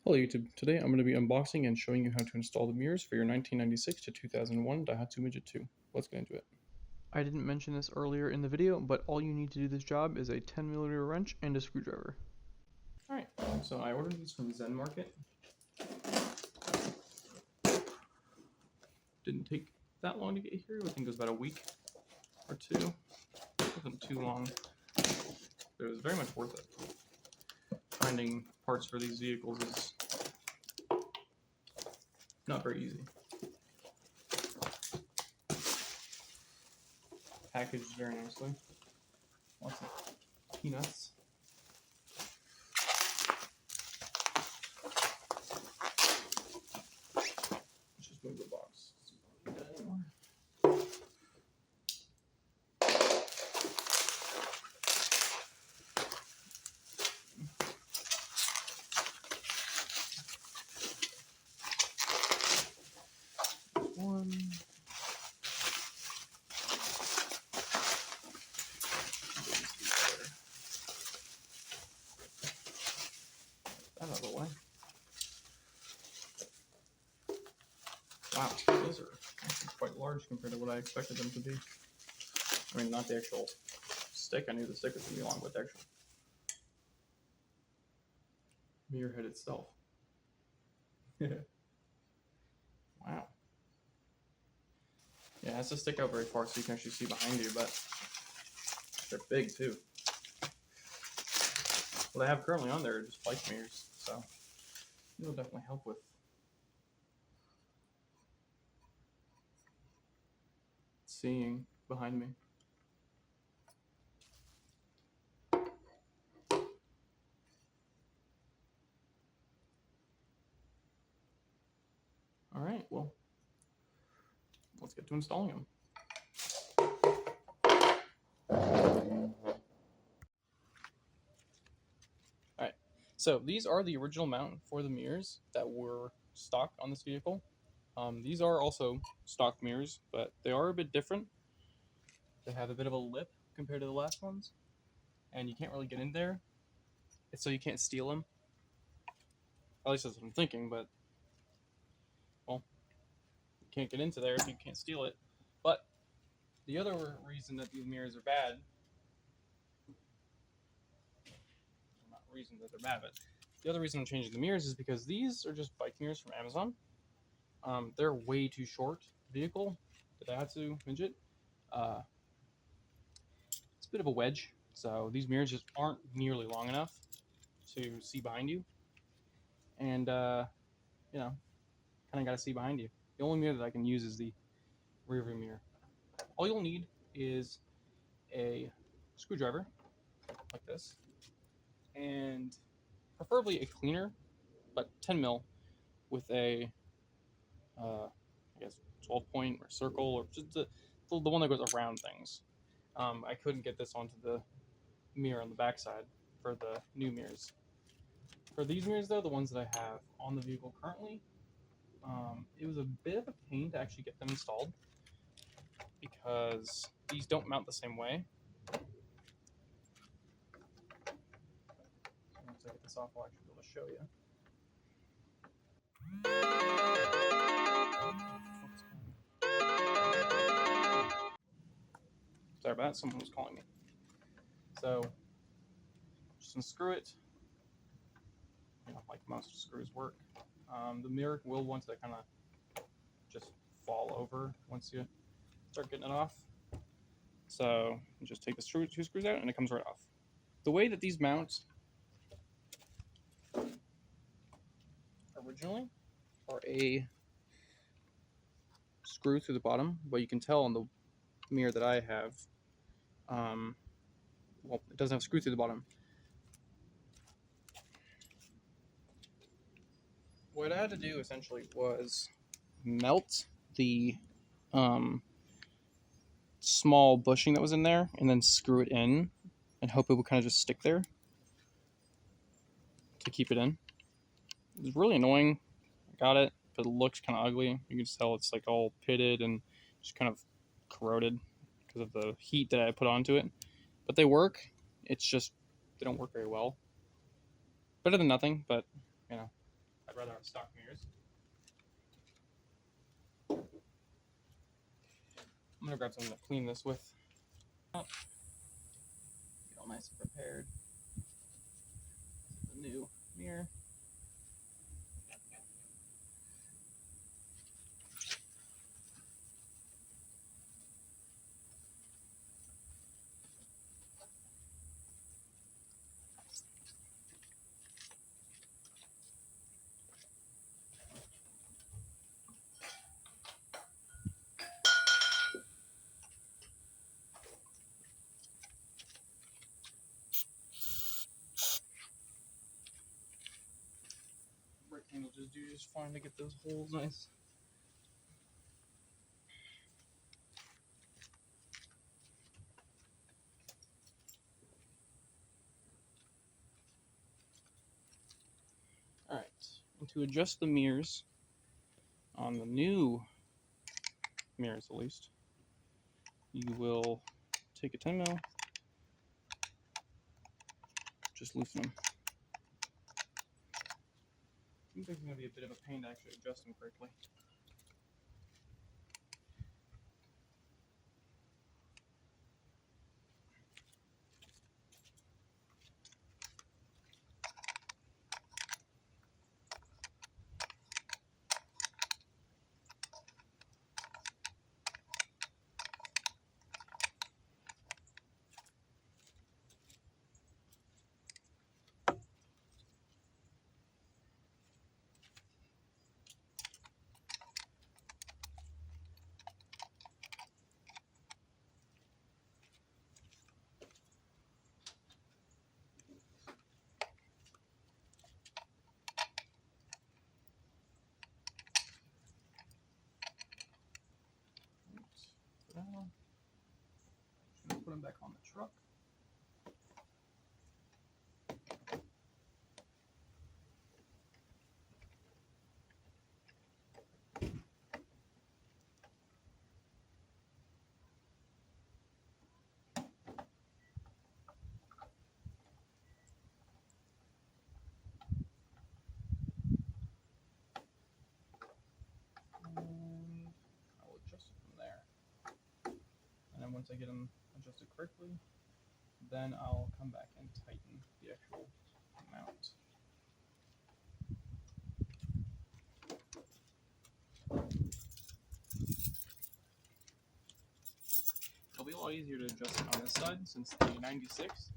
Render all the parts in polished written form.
Hello YouTube, today I'm going to be unboxing and showing you how to install the mirrors for your 1996 to 2001 Daihatsu Midget II. Let's get into it. I didn't mention this earlier in the video, but all you need to do this job is a 10mm wrench and a screwdriver. Alright, so I ordered these from Zen Market. Didn't take that long to get here, I think it was about a week or two. It wasn't too long, but it was very much worth it. Finding parts for these vehicles is not very easy. Packaged very nicely. Lots of peanuts. Let's just move the box. Don't need that anymore. One. That out of the way. Wow, those are actually quite large compared to what I expected them to be. I mean, not the actual stick. I knew the stick was going to be long, but the actual mirror head itself. Wow. Yeah, it has to stick out very far so you can actually see behind you, but they're big too. What I have currently on there are just bike mirrors, so it'll definitely help with seeing behind me. Alright, well, let's get to installing them. Alright, so these are the original mount for the mirrors that were stock on this vehicle. These are also stock mirrors, but they are a bit different. They have a bit of a lip compared to the last ones, and you can't really get in there, so you can't steal them. At least that's what I'm thinking, but, well, you can't get into there if you can't steal it. But the other reason that these mirrors are bad, not reason that they're bad, but the other reason I'm changing the mirrors is because these are just bike mirrors from Amazon. They're way too short vehicle, the Daihatsu Midget. It's a bit of a wedge, so these mirrors just aren't nearly long enough to see behind you. And, you know, kind of got to see behind you. The only mirror that I can use is the rear view mirror. All you'll need is a screwdriver, like this, and preferably a cleaner, but 10 mil with a, I guess, 12 point or circle, or just the one that goes around things. I couldn't get this onto the mirror on the backside for the new mirrors. For these mirrors, though, the ones that I have on the vehicle currently, it was a bit of a pain to actually get them installed because these don't mount the same way. Once I get this off, I'll actually be able to show you. Sorry about that, someone was calling me. So, just unscrew it, like most screws work. The mirror will want to kind of just fall over once you start getting it off. So, you just take the two screws out and it comes right off. The way that these mount originally are a screw through the bottom, but you can tell on the mirror that I have, well, it doesn't have a screw through the bottom. What I had to do essentially was melt the small bushing that was in there and then screw it in and hope it would kind of just stick there to keep it in. It was really annoying. I got it, but it looks kind of ugly. You can just tell it's like all pitted and just kind of corroded because of the heat that I put onto it. But they work. It's just they don't work very well. Better than nothing, but you know, rather our stock mirrors. I'm gonna grab something to clean this with. Get all nice and prepared. The new mirror. Rectangle just do just fine to get those holes nice. Alright, and to adjust the mirrors on the new mirrors at least, you will take a 10mm, just loosen them. Seems like it's going to be a bit of a pain to actually adjust them correctly. Put them back on the truck. And I will adjust it from there. And then once I get them adjusted correctly, then I'll come back and tighten the actual mount. It'll be a lot easier to adjust it on this side since the 96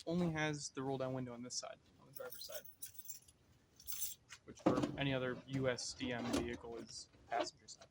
only has the roll down window on this side, on the driver's side, which for any other US DM vehicle is passenger side.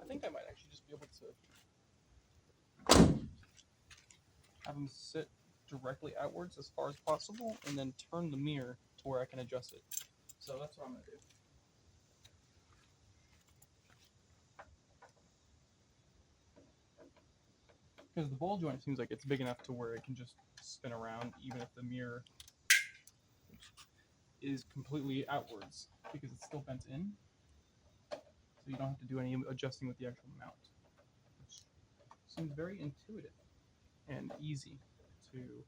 I think I might actually just be able to have them sit directly outwards as far as possible and then turn the mirror to where I can adjust it. So that's what I'm going to do. Because the ball joint seems like it's big enough to where it can just spin around even if the mirror is completely outwards because it's still bent in. So you don't have to do any adjusting with the actual mount, which seems very intuitive and easy to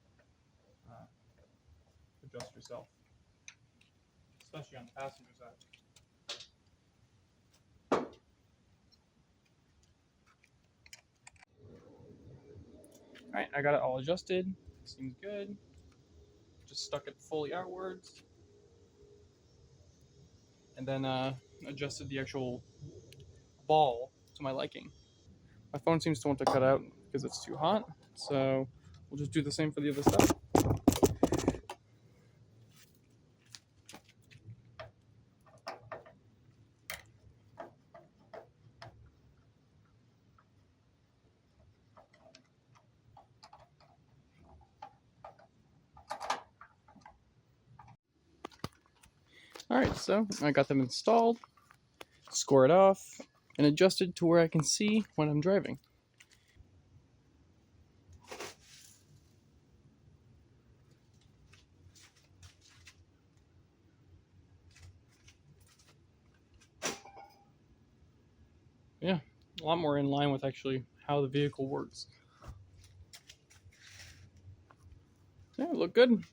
adjust yourself, especially on the passenger side. Alright, I got it all adjusted. Seems good. Just stuck it fully outwards. And then adjusted the actual ball to my liking. My phone seems to want to cut out because it's too hot, so we'll just do the same for the other side. Alright, so I got them installed, score it off, and adjusted to where I can see when I'm driving. Yeah, a lot more in line with actually how the vehicle works. Yeah, look good.